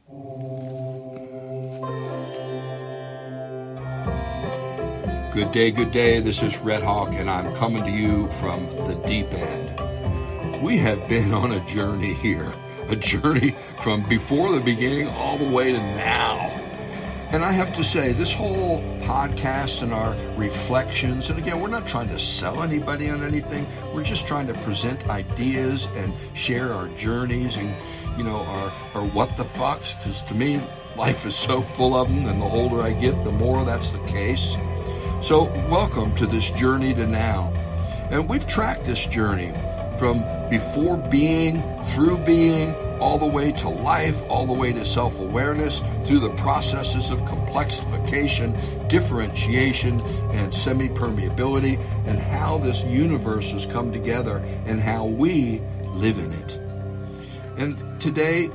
Good day, good day. This is Red Hawk, and I'm coming to you from the deep end. We have been on a journey here, a journey from before the beginning all the way to now. And I have to say, this whole podcast and our reflections, and again, we're not trying to sell anybody on anything. We're just trying to present ideas and share our journeys and, our what the fucks, because to me, life is so full of them, and the older I get, the more that's the case. So welcome to this journey to now. And we've tracked this journey from before being, through being, all the way to life, all the way to self-awareness, through the processes of complexification, differentiation, and semi-permeability, and how this universe has come together and how we live in it. And today,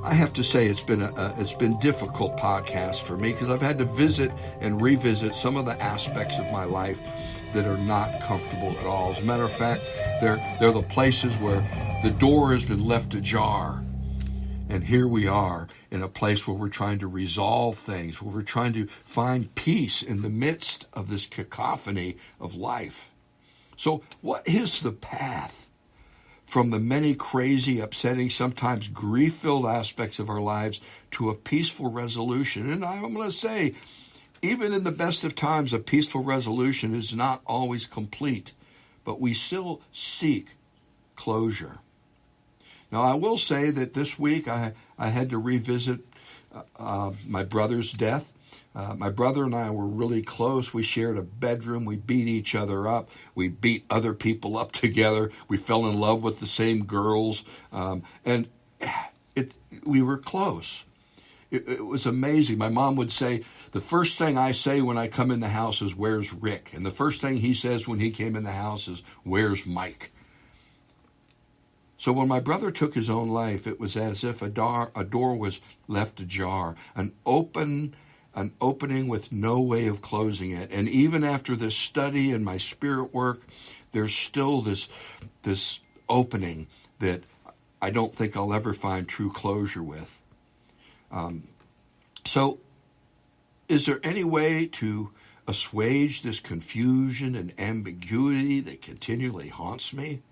I have to say it's been difficult podcast for me because I've had to visit and revisit some of the aspects of my life that are not comfortable at all. As a matter of fact, they're the places where the door has been left ajar. And here we are in a place where we're trying to resolve things, where we're trying to find peace in the midst of this cacophony of life. So what is the path from the many crazy, upsetting, sometimes grief-filled aspects of our lives to a peaceful resolution? And I'm going to say, even in the best of times, a peaceful resolution is not always complete, but we still seek closure. Now, I will say that this week I had to revisit my brother's death. My brother and I were really close. We shared a bedroom. We beat each other up. We beat other people up together. We fell in love with the same girls. And we were close. It was amazing. My mom would say, the first thing I say when I come in the house is, "Where's Rick?" And the first thing he says when he came in the house is, "Where's Mike?" So when my brother took his own life, it was as if a door was left ajar, an opening with no way of closing it. And even after this study and my spirit work, there's still this opening that I don't think I'll ever find true closure with. So is there any way to assuage this confusion and ambiguity that continually haunts me?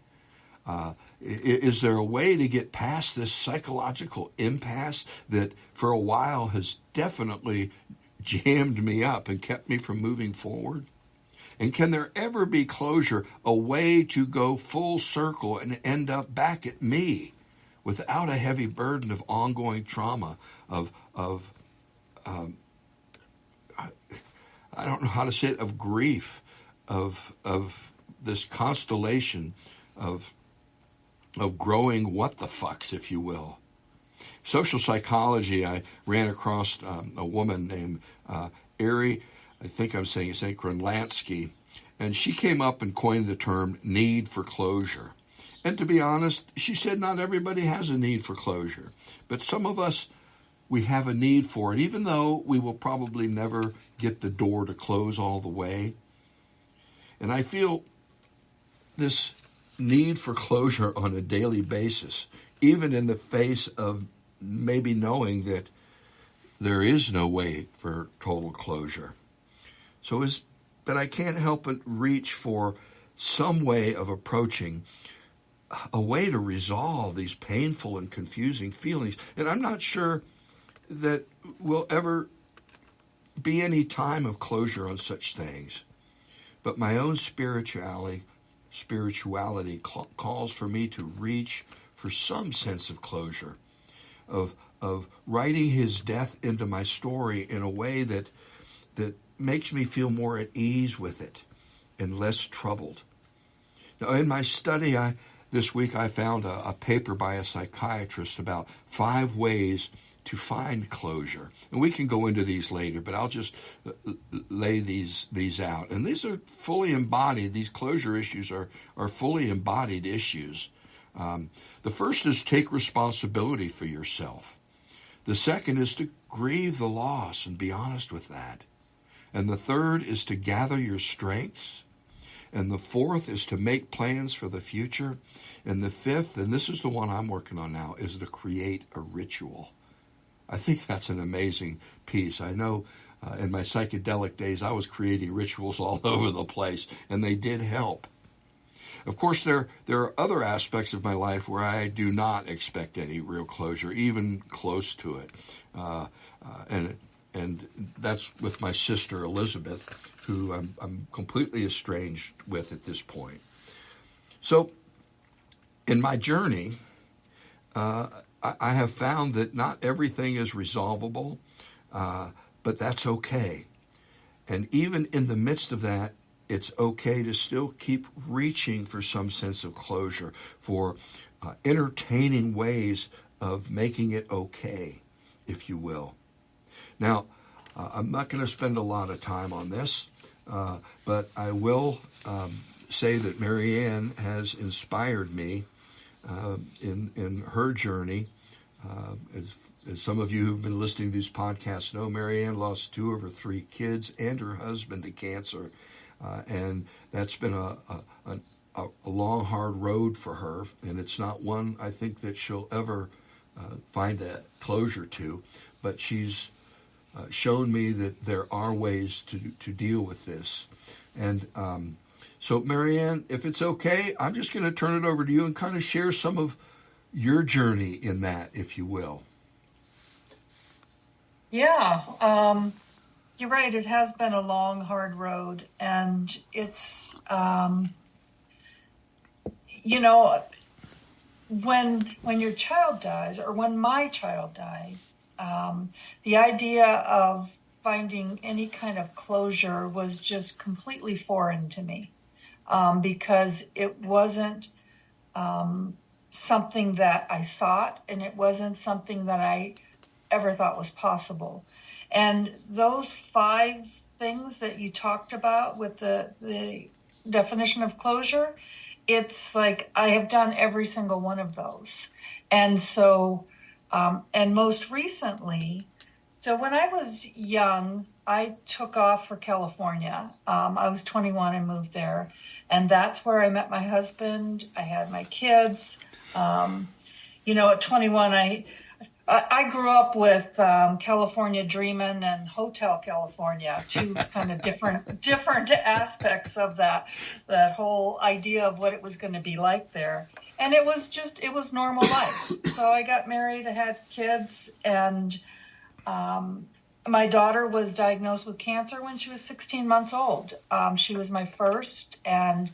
Is there a way to get past this psychological impasse that for a while has definitely jammed me up and kept me from moving forward? And can there ever be closure, a way to go full circle and end up back at me without a heavy burden of ongoing trauma, of I don't know how to say it, of grief, of this constellation of growing what the fucks, if you will. Social psychology, I ran across a woman named Ari, I think I'm saying Kronlansky, and she came up and coined the term need for closure. And to be honest, she said not everybody has a need for closure, but some of us, we have a need for it, even though we will probably never get the door to close all the way. And I feel this need for closure on a daily basis, even in the face of maybe knowing that there is no way for total closure. But I can't help but reach for some way of approaching a way to resolve these painful and confusing feelings. And I'm not sure that will ever be any time of closure on such things. But my own spirituality calls for me to reach for some sense of closure, of writing his death into my story in a way that makes me feel more at ease with it and less troubled. Now, in my study, this week I found a paper by a psychiatrist about 5 ways to find closure. And we can go into these later, but I'll just lay these out. And these are fully embodied. These closure issues are fully embodied issues. The first is take responsibility for yourself. The second is to grieve the loss and be honest with that. And the third is to gather your strengths. And the fourth is to make plans for the future. And the fifth, and this is the one I'm working on now, is to create a ritual. I think that's an amazing piece. I know in my psychedelic days, I was creating rituals all over the place, and they did help. Of course, there are other aspects of my life where I do not expect any real closure, even close to it. And that's with my sister Elizabeth, who I'm completely estranged with at this point. So in my journey, I have found that not everything is resolvable, but that's okay. And even in the midst of that, it's okay to still keep reaching for some sense of closure, for entertaining ways of making it okay, if you will. Now, I'm not going to spend a lot of time on this, but I will say that Marianne has inspired me in her journey. As some of you who've been listening to these podcasts know, Marianne lost 2 of her 3 kids and her husband to cancer. And that's been a long, hard road for her, and it's not one I think that she'll ever find a closure to. But she's shown me that there are ways to deal with this. And so, Marianne, if it's okay, I'm just going to turn it over to you and kind of share some of your journey in that, if you will. Yeah. You're right. It has been a long, hard road, and it's, when your child dies, or when my child died, the idea of finding any kind of closure was just completely foreign to me, because it wasn't something that I sought, and it wasn't something that I ever thought was possible. And those 5 things that you talked about with the definition of closure, it's like I have done every single one of those. And so, and most recently, so when I was young, I took off for California. I was 21 and moved there. And that's where I met my husband. I had my kids. At 21, I grew up with California Dreamin' and Hotel California, 2 kind of different aspects of that whole idea of what it was going to be like there. And it was normal life. So I got married, I had kids, and my daughter was diagnosed with cancer when she was 16 months old. She was my first, and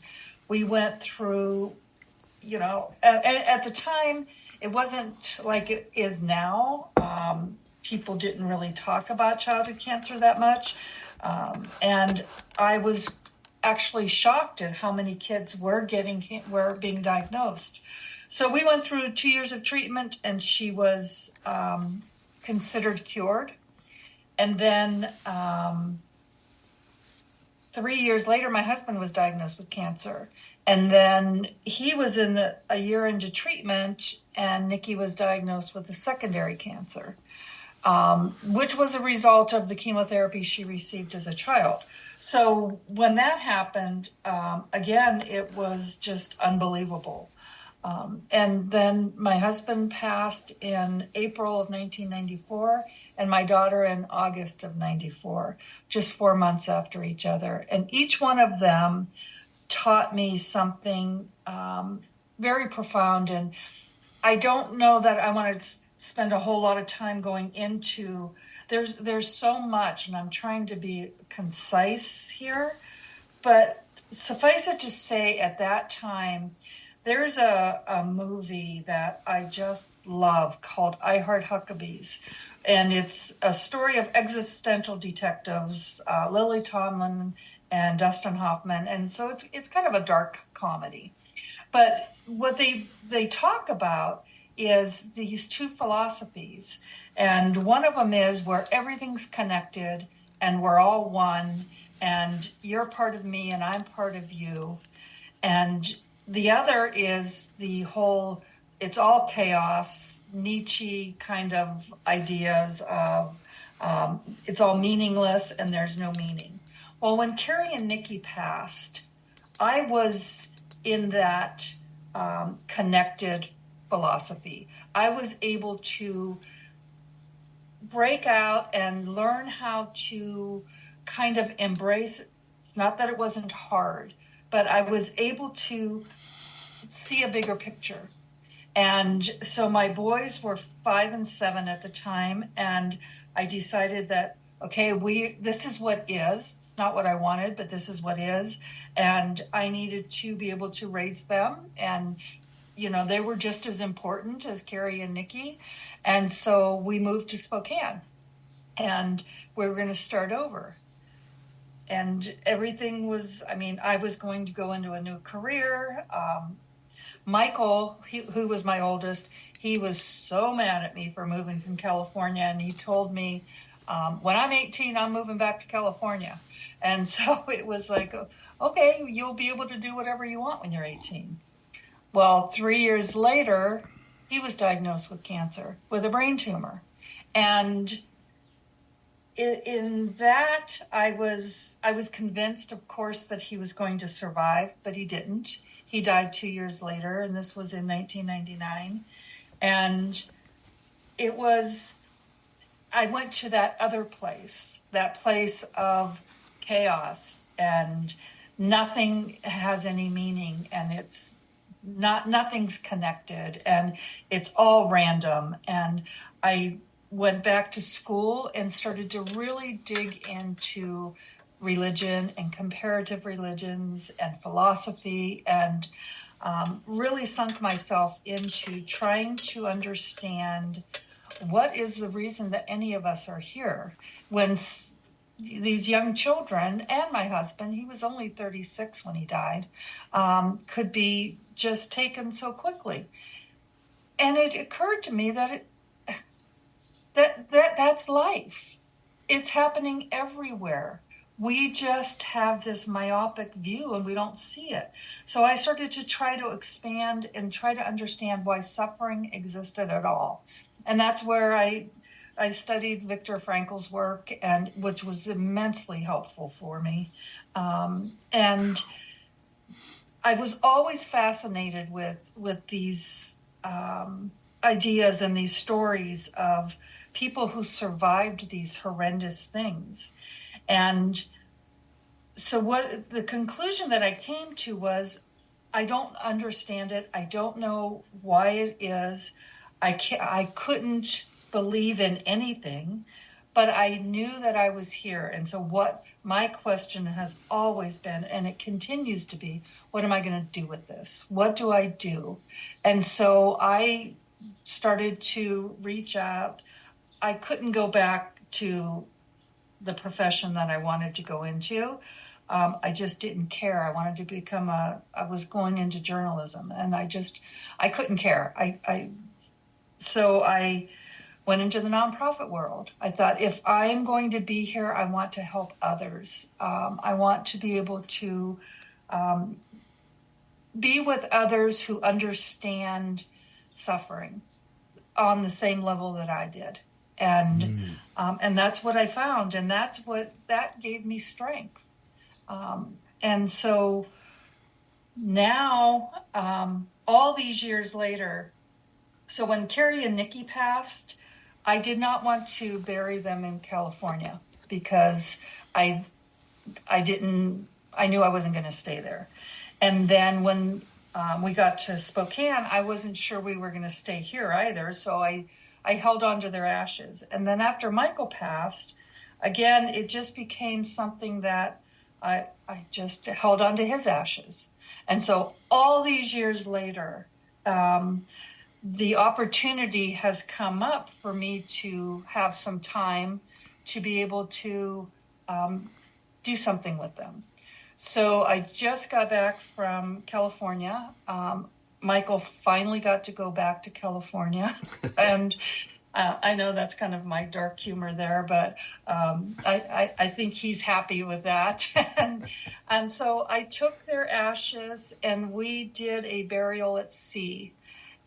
we went through, at the time, it wasn't like it is now. People didn't really talk about childhood cancer that much. And I was actually shocked at how many kids were being diagnosed. So we went through 2 years of treatment, and she was considered cured. And then 3 years later, my husband was diagnosed with cancer. And then he was a year into treatment, and Nikki was diagnosed with a secondary cancer, which was a result of the chemotherapy she received as a child. So when that happened, again, it was just unbelievable. And then my husband passed in April of 1994, and my daughter in August of 94, just 4 months after each other. And each one of them taught me something very profound. And I don't know that I want to spend a whole lot of time going into, there's so much, and I'm trying to be concise here, but suffice it to say, at that time, there's a movie that I just love called I Heart Huckabees. And it's a story of existential detectives, Lily Tomlin and Dustin Hoffman. And so it's kind of a dark comedy. But what they talk about is these 2 philosophies. And one of them is where everything's connected and we're all one, and you're part of me and I'm part of you. And the other is the whole, it's all chaos, Nietzsche kind of ideas of it's all meaningless and there's no meaning. Well, when Carrie and Nikki passed, I was in that connected philosophy. I was able to break out and learn how to kind of embrace it. It's not that it wasn't hard, but I was able to see a bigger picture. And so my boys were 5 and 7 at the time, and I decided that, okay, this is what is. It's not what I wanted, but this is what is. And I needed to be able to raise them. And, they were just as important as Carrie and Nikki. And so we moved to Spokane, and we were going to start over. And everything was, I was going to go into a new career. Michael, who was my oldest, he was so mad at me for moving from California. And he told me, when I'm 18, I'm moving back to California. And so it was like, okay, you'll be able to do whatever you want when you're 18. Well, 3 years later, he was diagnosed with cancer, with a brain tumor. And in that, I was convinced, of course, that he was going to survive, but he didn't. He died 2 years later, and this was in 1999. And I went to that other place, that place of chaos, and nothing has any meaning, and nothing's connected, and it's all random. And I went back to school and started to really dig into religion and comparative religions and philosophy, and really sunk myself into trying to understand what is the reason that any of us are here when these young children, and my husband, he was only 36 when he died, could be just taken so quickly. And it occurred to me that that's life. It's happening everywhere. We just have this myopic view and we don't see it. So I started to try to expand and try to understand why suffering existed at all. And that's where I studied Viktor Frankl's work, and which was immensely helpful for me. And I was always fascinated with these ideas and these stories of people who survived these horrendous things. And so what the conclusion that I came to was, I don't understand it. I don't know why it is. I couldn't believe in anything, but I knew that I was here. And so what my question has always been, and it continues to be, what am I going to do with this? What do I do? And so I started to reach out. I couldn't go back to the profession that I wanted to go into. I just didn't care. I wanted to I was going into journalism, and I couldn't care. So I went into the nonprofit world. I thought, if I'm going to be here, I want to help others. I want to be able to be with others who understand suffering on the same level that I did. And that's what I found, and that gave me strength. And so now, all these years later, so when Carrie and Nikki passed, I did not want to bury them in California because I knew I wasn't going to stay there. And then when we got to Spokane, I wasn't sure we were going to stay here either. So I held on to their ashes. And then after Michael passed, again, it just became something that I just held on to his ashes. And so all these years later, the opportunity has come up for me to have some time to be able to do something with them. So I just got back from California. Michael finally got to go back to California. And I know that's kind of my dark humor there, but I think he's happy with that. And so I took their ashes and we did a burial at sea.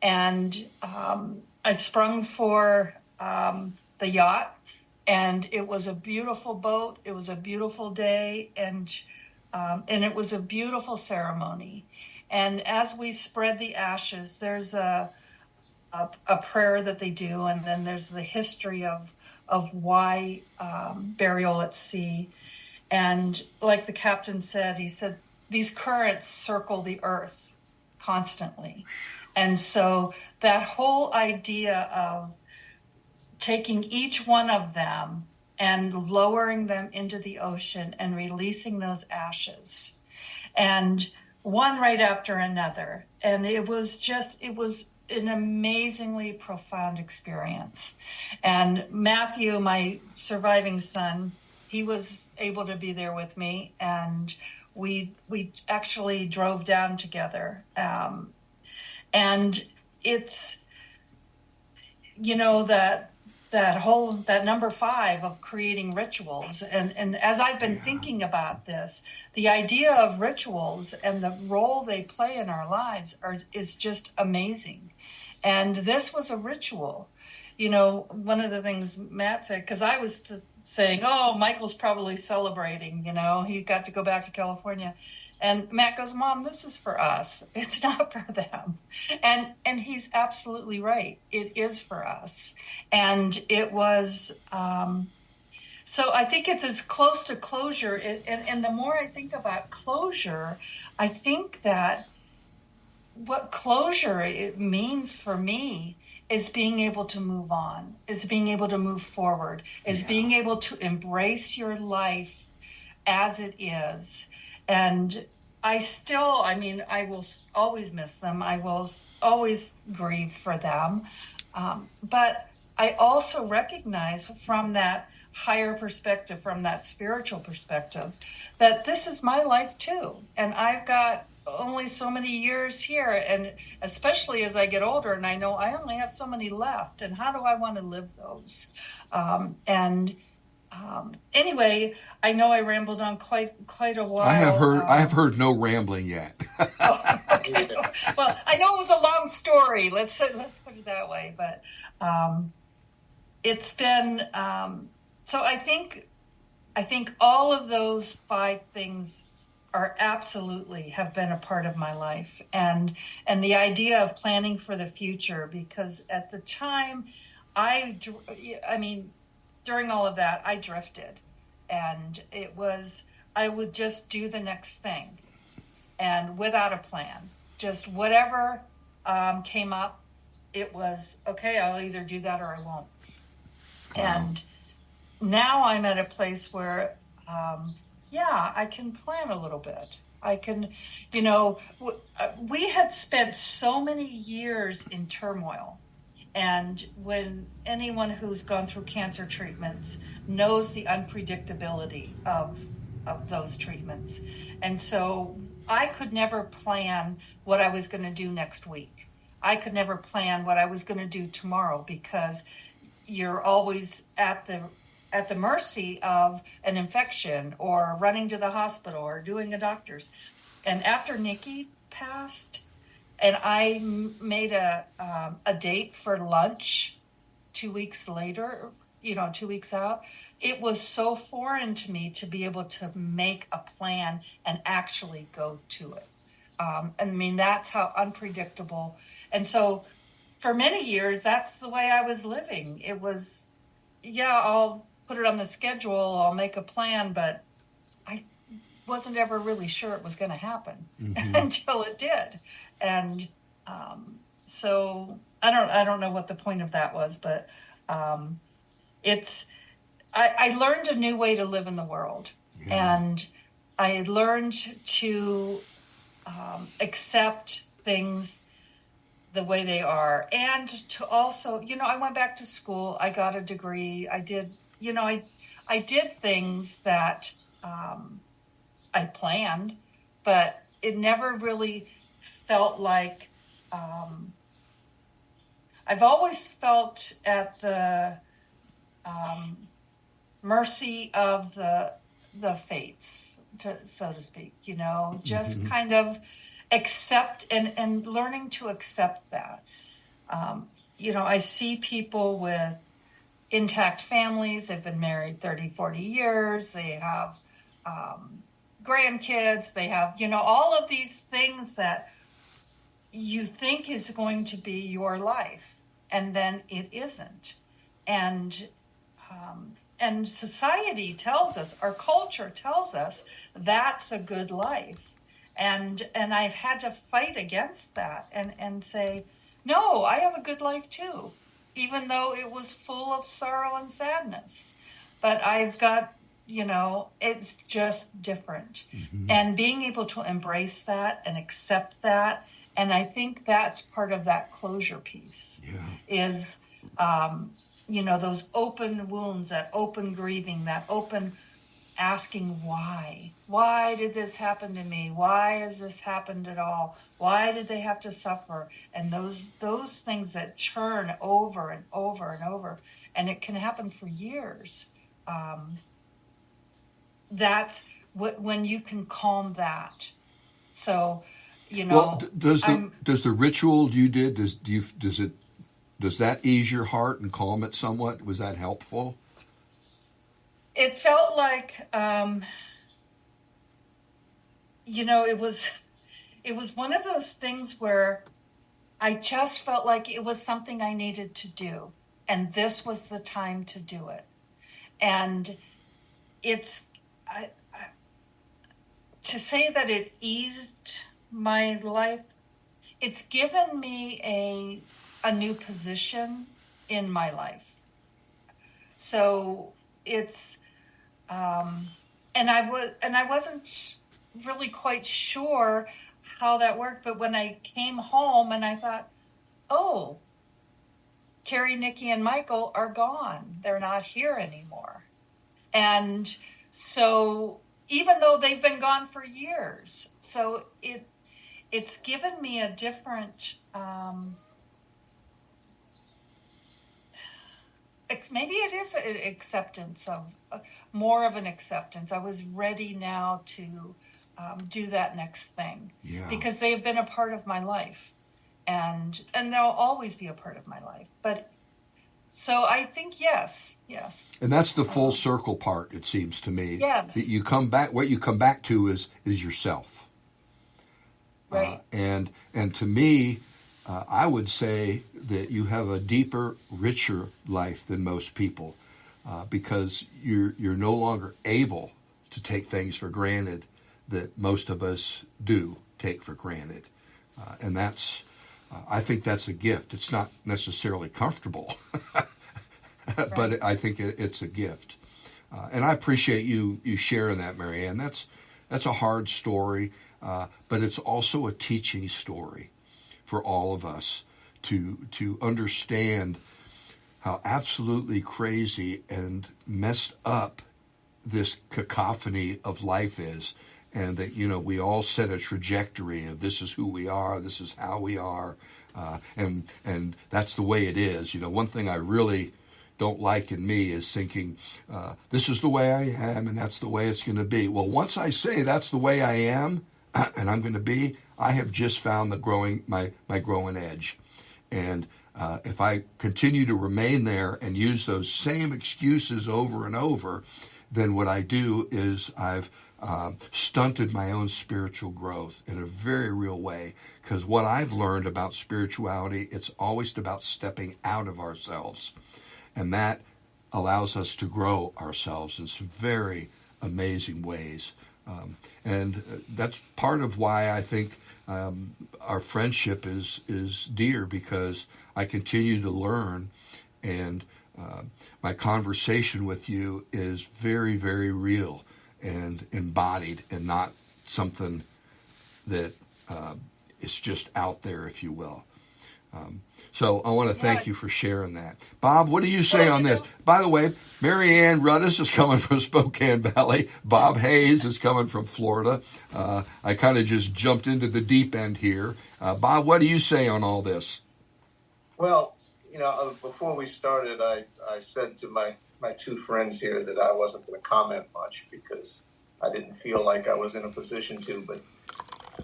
And I sprung for the yacht, and it was a beautiful boat. It was a beautiful day, and And it was a beautiful ceremony. And as we spread the ashes, there's a prayer that they do, and then there's the history of why burial at sea. And like the captain said, he said, these currents circle the earth constantly. And so that whole idea of taking each one of them and lowering them into the ocean and releasing those ashes, and one right after another. And it was an amazingly profound experience. And Matthew, my surviving son, he was able to be there with me, and we actually drove down together. And it's, that number 5 of creating rituals. And as I've been thinking about this, the idea of rituals and the role they play in our lives is just amazing. And this was a ritual. One of the things Matt said, because I was saying, oh, Michael's probably celebrating, he got to go back to California. And Matt goes, Mom, this is for us. It's not for them. And he's absolutely right. It is for us. And it was, so I think it's as close to closure. And the more I think about closure, I think that what closure it means for me is being able to move on, is being able to move forward, is being able to embrace your life as it is. And I will always miss them. I will always grieve for them. But I also recognize from that higher perspective, from that spiritual perspective, that this is my life too. And I've got only so many years here. And especially as I get older, and I know I only have so many left. And how do I want to live those? Anyway, I know I rambled on quite a while. I have heard no rambling yet. Oh, okay. Well, I know it was a long story. Let's put it that way. But it's been so. I think all of those 5 things have been a part of my life, and the idea of planning for the future. Because at the time, during all of that, I drifted, and I would just do the next thing, and without a plan, just whatever came up, it was okay. I'll either do that or I won't. And now I'm at a place where, I can plan a little bit. I can, we had spent so many years in turmoil. And when anyone who's gone through cancer treatments knows the unpredictability of those treatments. And so I could never plan what I was going to do next week. I could never plan what I was going to do tomorrow, because you're always at the mercy of an infection or running to the hospital or doing a doctor's. And after Nikki passed, and I made a date for lunch 2 weeks later, 2 weeks out, it was so foreign to me to be able to make a plan and actually go to it. That's how unpredictable. And so for many years, that's the way I was living. It was, I'll put it on the schedule, I'll make a plan, but I wasn't ever really sure it was going to happen until it did. And so I don't know what the point of that was, but I learned a new way to live in the world, and I learned to accept things the way they are, and to also, I went back to school, I got a degree, I did, I did things that I planned, but it never really felt like, I've always felt at the mercy of the fates, so to speak, just kind of accept and learning to accept that. I see people with intact families. They've been married 30, 40 years. They have grandkids, they have, all of these things that you think is going to be your life, and then it isn't. And society tells us, our culture tells us, that's a good life. And I've had to fight against that and say, no, I have a good life too, even though it was full of sorrow and sadness. But I've got, it's just different. Mm-hmm. And being able to embrace that and accept that. And I think that's part of that closure piece, is, those open wounds, that open grieving, that open asking why. Why did this happen to me? Why has this happened at all? Why did they have to suffer? And those things that churn over and over and over, and it can happen for years. That's when you can calm that. So, Well, does the ritual you did, does that ease your heart and calm it somewhat? Was that helpful? It felt like, it was one of those things where I just felt like it was something I needed to do, and this was the time to do it. And it's to say that it eased my life, it's given me a new position in my life. So it's and I wasn't really quite sure how that worked, but when I came home and I thought, oh, Carrie, Nikki, and Michael are gone. They're not here anymore. And so even though they've been gone for years, so it's given me a different, maybe it is an acceptance of more of an acceptance. I was ready now to do that next thing, because they have been a part of my life, and they'll always be a part of my life. But so I think yes. And that's the full circle part. It seems to me yes. that you come back. What you come back to is yourself, right? And to me, I would say that you have a deeper, richer life than most people, because you're no longer able to take things for granted that most of us do take for granted, and that's. I think that's a gift. It's not necessarily comfortable, Right. but I think it's a gift. And I appreciate you sharing that, Marianne. That's a hard story, but it's also a teaching story for all of us to understand how absolutely crazy and messed up this cacophony of life is. And that, we all set a trajectory of this is who we are, this is how we are, and that's the way it is. One thing I really don't like in me is thinking, this is the way I am, and that's the way it's going to be. Well, once I say that's the way I am, and I'm going to be, I have just found my growing edge. And if I continue to remain there and use those same excuses over and over, then what I do is I've stunted my own spiritual growth in a very real way. Because what I've learned about spirituality, it's always about stepping out of ourselves. And that allows us to grow ourselves in some very amazing ways. And that's part of why I think our friendship is dear, because I continue to learn, and my conversation with you is very, very real and embodied, and not something that is just out there, if you will. So I want to thank you for sharing that. Bob, what do you say on this? By the way, Marianne Rudis is coming from Spokane Valley. Bob Hayes is coming from Florida. I kind of just jumped into the deep end here. Bob, what do you say on all this? Well, before we started, I said to my two friends here that I wasn't going to comment much because I didn't feel like I was in a position to, but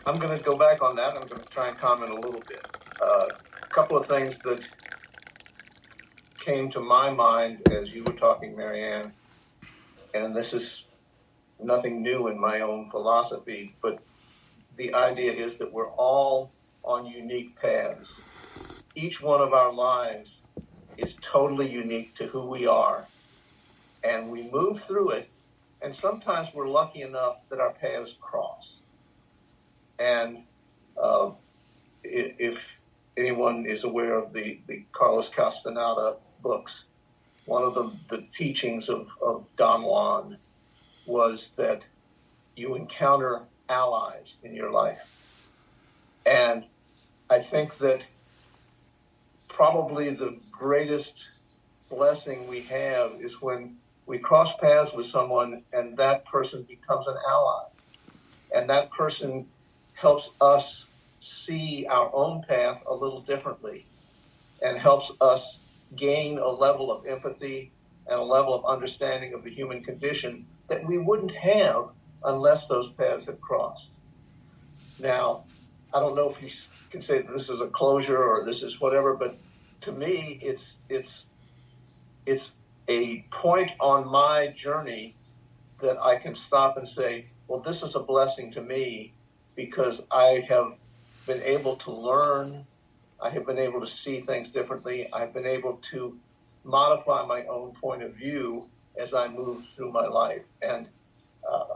I'm going to go back on that. I'm going to try and comment a little bit. A couple of things that came to my mind as you were talking, Marianne, and this is nothing new in my own philosophy, but the idea is that we're all on unique paths. Each one of our lives is totally unique to who we are, and we move through it, and sometimes we're lucky enough that our paths cross. And if anyone is aware of the Carlos Castaneda books, one of the teachings of Don Juan was that you encounter allies in your life. And I think that probably the greatest blessing we have is when we cross paths with someone and that person becomes an ally. And that person helps us see our own path a little differently and helps us gain a level of empathy and a level of understanding of the human condition that we wouldn't have unless those paths had crossed. Now, I don't know if you can say that this is a closure or this is whatever, but to me, it's a point on my journey that I can stop and say, well, this is a blessing to me because I have been able to learn, I have been able to see things differently, I've been able to modify my own point of view as I move through my life. And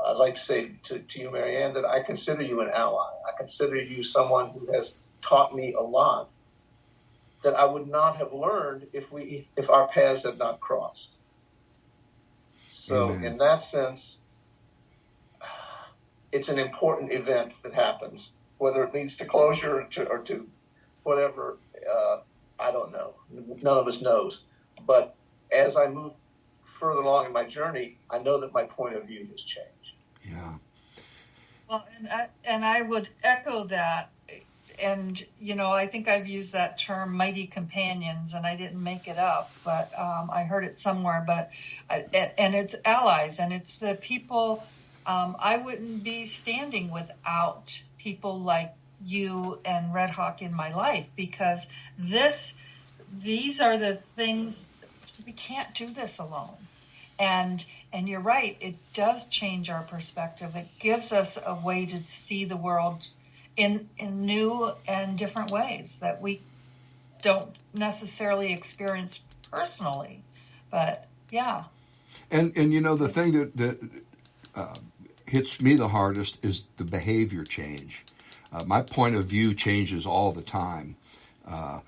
I'd like to say to you, Marianne, that I consider you an ally. I consider you someone who has taught me a lot that I would not have learned if our paths had not crossed. So Amen. in that sense, it's an important event that happens. Whether it leads to closure or to whatever, I don't know. None of us knows. But as I move further along in my journey, I know that my point of view has changed. Yeah. Well, and I would echo that. And, I think I've used that term mighty companions, and I didn't make it up, but I heard it somewhere. But and it's allies, and it's the people. I wouldn't be standing without people like you and Red Hawk in my life, because these are the things. We can't do this alone. And you're right, it does change our perspective. It gives us a way to see the world in new and different ways that we don't necessarily experience personally. But yeah. And the thing that hits me the hardest is the behavior change. My point of view changes all the time. I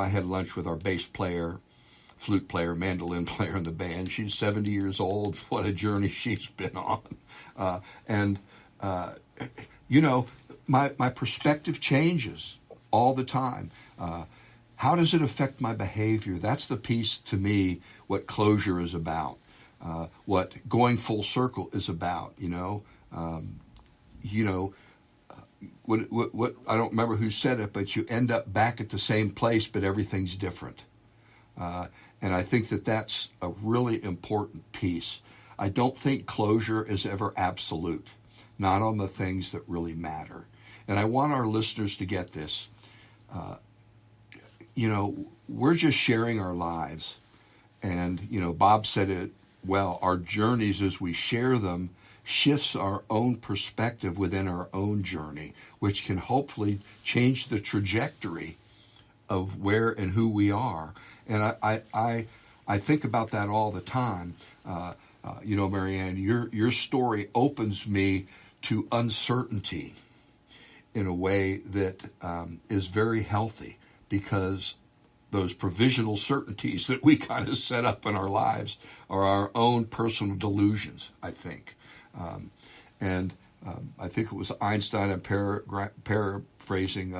had lunch with our bass player, flute player, mandolin player in the band. She's 70 years old. What a journey she's been on. My perspective changes all the time. How does it affect my behavior? That's the piece to me, what closure is about, what going full circle is about, what I don't remember who said it, but you end up back at the same place, but everything's different. And I think that that's a really important piece. I don't think closure is ever absolute, not on the things that really matter. And I want our listeners to get this. We're just sharing our lives. And, Bob said it well, our journeys as we share them shifts our own perspective within our own journey, which can hopefully change the trajectory of where and who we are. And I think about that all the time. Marianne, your story opens me to uncertainty in a way that is very healthy, because those provisional certainties that we kind of set up in our lives are our own personal delusions, I think. I think it was Einstein, I'm paraphrasing,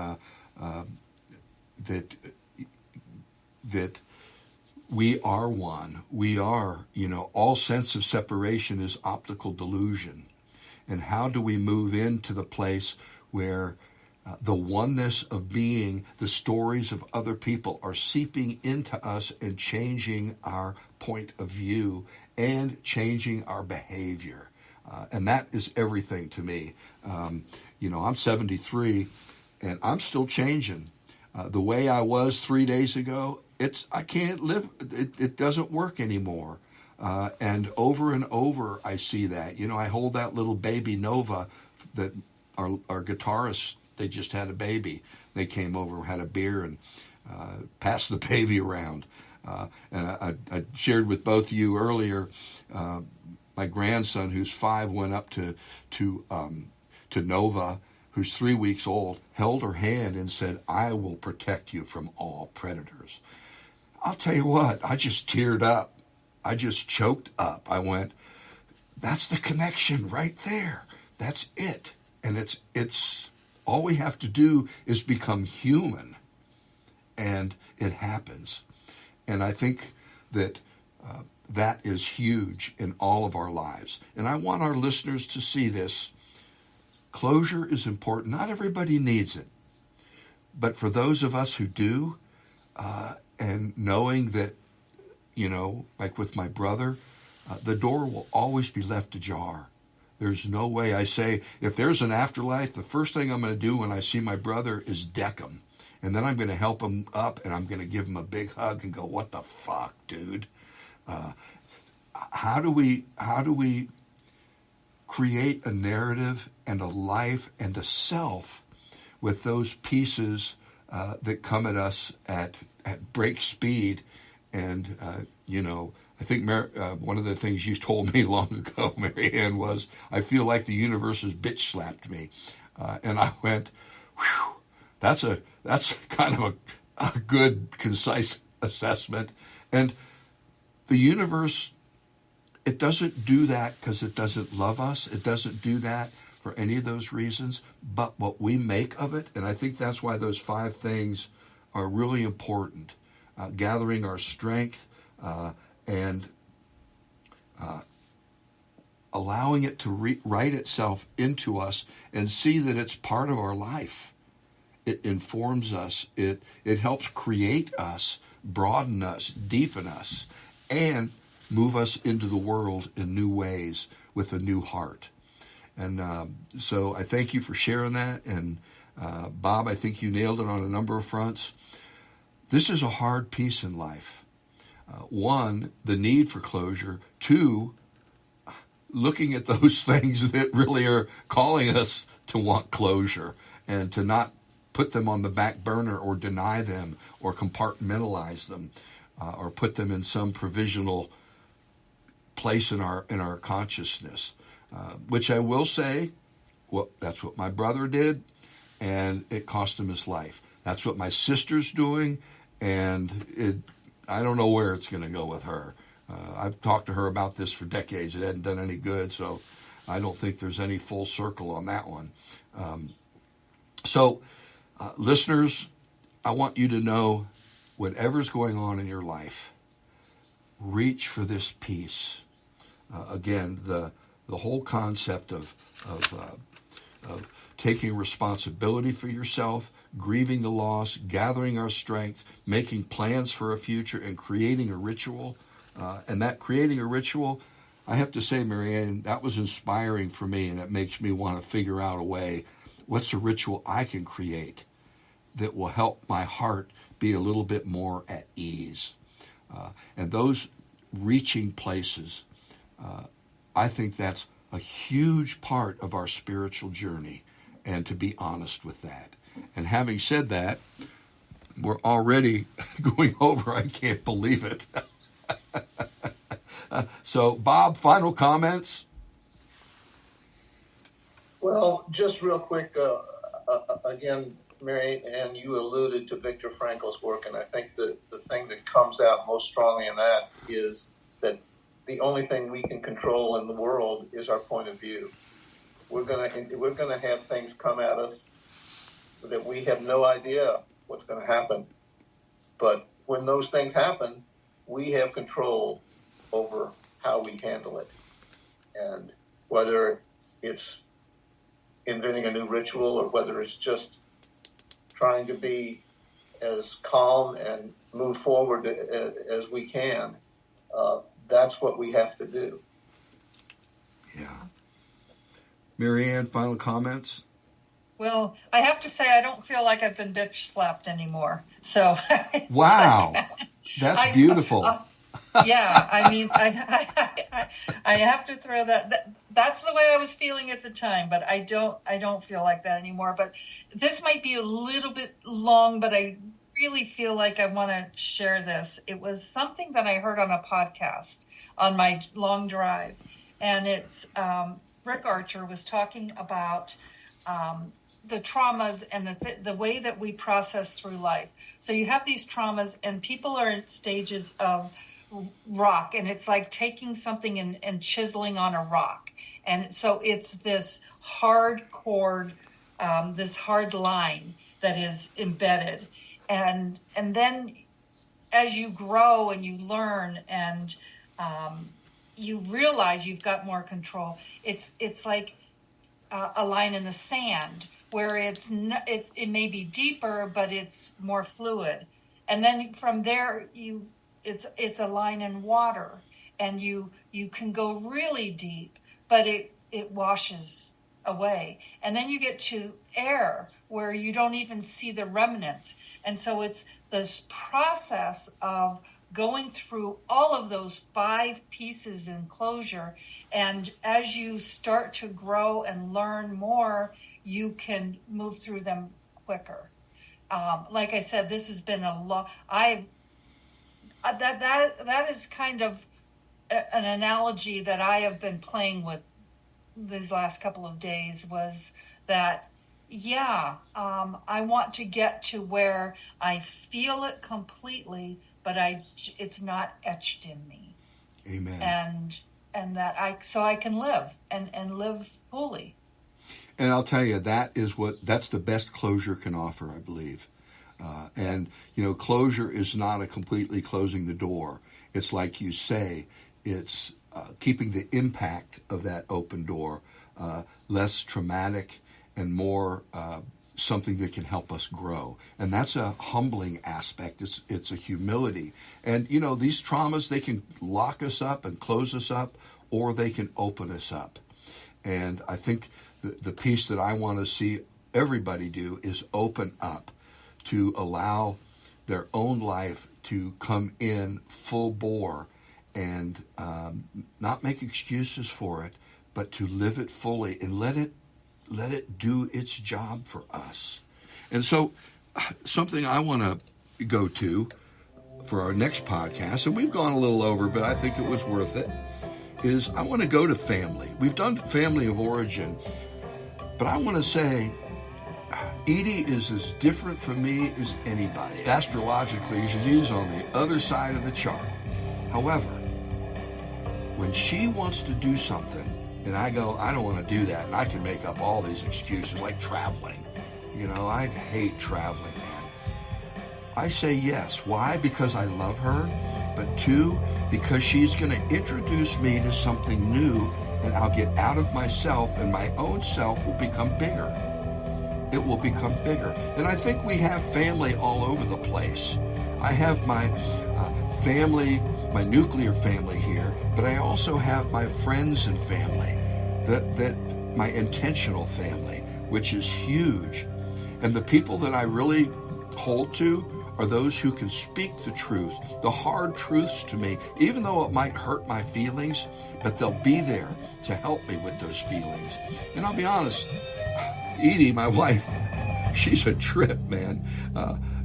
that we are one. We are, all sense of separation is optical delusion. And how do we move into the place where the oneness of being, the stories of other people are seeping into us and changing our point of view and changing our behavior? And that is everything to me. I'm 73 and I'm still changing. The way I was 3 days ago, I can't live. It doesn't work anymore. And over, I see that. You know, I hold that little baby Nova that our guitarist, they just had a baby. They came over, had a beer, and passed the baby around. And I shared with both of you earlier, my grandson, who's 5, went up to Nova, who's 3 weeks old, held her hand and said, "I will protect you from all predators." I'll tell you what, I just teared up. I just choked up. I went, that's the connection right there. That's it. And it's all we have to do is become human, and it happens. And I think that that is huge in all of our lives. And I want our listeners to see this. Closure is important. Not everybody needs it. But for those of us who do, and knowing that, you know, like with my brother, the door will always be left ajar. There's no way. I say, if there's an afterlife, the first thing I'm going to do when I see my brother is deck him. And then I'm going to help him up, and I'm going to give him a big hug and go, "What the fuck, dude?" How do we create a narrative and a life and a self with those pieces that come at us at break speed? And you know, I think one of the things you told me long ago, Mary Ann, was, "I feel like the universe has bitch slapped me," and I went, "Whew, that's kind of a good, concise assessment." And the universe, it doesn't do that because it doesn't love us. It doesn't do that for any of those reasons, but what we make of it. And I think that's why those 5 things are really important. Gathering our strength, and allowing it to write itself into us and see that it's part of our life. It informs us. It helps create us, broaden us, deepen us, and move us into the world in new ways with a new heart. And so I thank you for sharing that. And Bob, I think you nailed it on a number of fronts. This is a hard piece in life. 1, the need for closure. 2, looking at those things that really are calling us to want closure and to not put them on the back burner or deny them or compartmentalize them or put them in some provisional place in our consciousness. Which I will say, well, that's what my brother did, and it cost him his life. That's what my sister's doing, and I don't know where it's going to go with her. I've talked to her about this for decades. It hadn't done any good, so I don't think there's any full circle on that one. So, listeners, I want you to know, whatever's going on in your life, reach for this peace. Again, the whole concept of taking responsibility for yourself, grieving the loss, gathering our strength, making plans for a future, and creating a ritual. And that creating a ritual, I have to say, Mary Ann, that was inspiring for me, and it makes me want to figure out a way, what's a ritual I can create that will help my heart be a little bit more at ease. And those reaching places, I think that's a huge part of our spiritual journey, and to be honest with that. And having said that, we're already going over. I can't believe it. So, Bob, final comments? Well, just real quick, again, Mary Ann, you alluded to Viktor Frankl's work, and I think the thing that comes out most strongly in that is that the only thing we can control in the world is our point of view. We're gonna have things come at us that we have no idea what's going to happen. But when those things happen, we have control over how we handle it. And whether it's inventing a new ritual or whether it's just trying to be as calm and move forward as we can, that's what we have to do. Yeah. Mary Ann, final comments? Well, I have to say I don't feel like I've been bitch slapped anymore. So wow, that's beautiful. Yeah, I mean, I have to throw that's the way I was feeling at the time, but I don't feel like that anymore. But this might be a little bit long, but I really feel like I want to share this. It was something that I heard on a podcast on my long drive, and it's Rick Archer was talking about the traumas and the way that we process through life. So you have these traumas, and people are in stages of rock, and it's like taking something and chiseling on a rock. And so it's this hard chord, this hard line that is embedded. And then as you grow and you learn and you realize you've got more control, it's like a line in the sand where it may be deeper, but it's more fluid. And then from there, it's a line in water, and you can go really deep, but it washes away. And then you get to air where you don't even see the remnants. And so it's this process of going through all of those 5 pieces in closure. And as you start to grow and learn more, you can move through them quicker. Like I said, this has been a long. That is kind of an analogy that I have been playing with these last couple of days. Was that, yeah, I want to get to where I feel it completely, but it's not etched in me. Amen. And that I can live and live fully. And I'll tell you, that's the best closure can offer, I believe. And closure is not a completely closing the door. It's like you say, it's keeping the impact of that open door less traumatic and more something that can help us grow. And that's a humbling aspect. It's a humility. And these traumas, they can lock us up and close us up, or they can open us up. And I think the piece that I want to see everybody do is open up, to allow their own life to come in full bore, and not make excuses for it, but to live it fully and let it do its job for us. And so something I want to go to for our next podcast, and we've gone a little over, but I think it was worth it, is I want to go to family. We've done family of origin, but I want to say Edie is as different from me as anybody. Astrologically, she's on the other side of the chart. However, when she wants to do something, and I go, I don't want to do that, and I can make up all these excuses, like traveling. I hate traveling, man. I say yes. Why? Because I love her, but 2, because she's going to introduce me to something new, and I'll get out of myself, and my own self will become bigger. It will become bigger. And I think we have family all over the place. I have my family, my nuclear family here, but I also have my friends and family, that my intentional family, which is huge. And the people that I really hold to are those who can speak the truth, the hard truths to me, even though it might hurt my feelings, but they'll be there to help me with those feelings. And I'll be honest, Edie, my wife, she's a trip, man,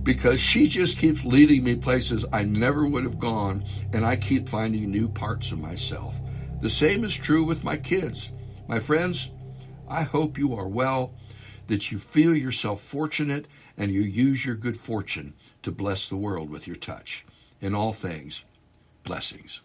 because she just keeps leading me places I never would have gone, and I keep finding new parts of myself. The same is true with my kids. My friends, I hope you are well, that you feel yourself fortunate, and you use your good fortune to bless the world with your touch. In all things, blessings.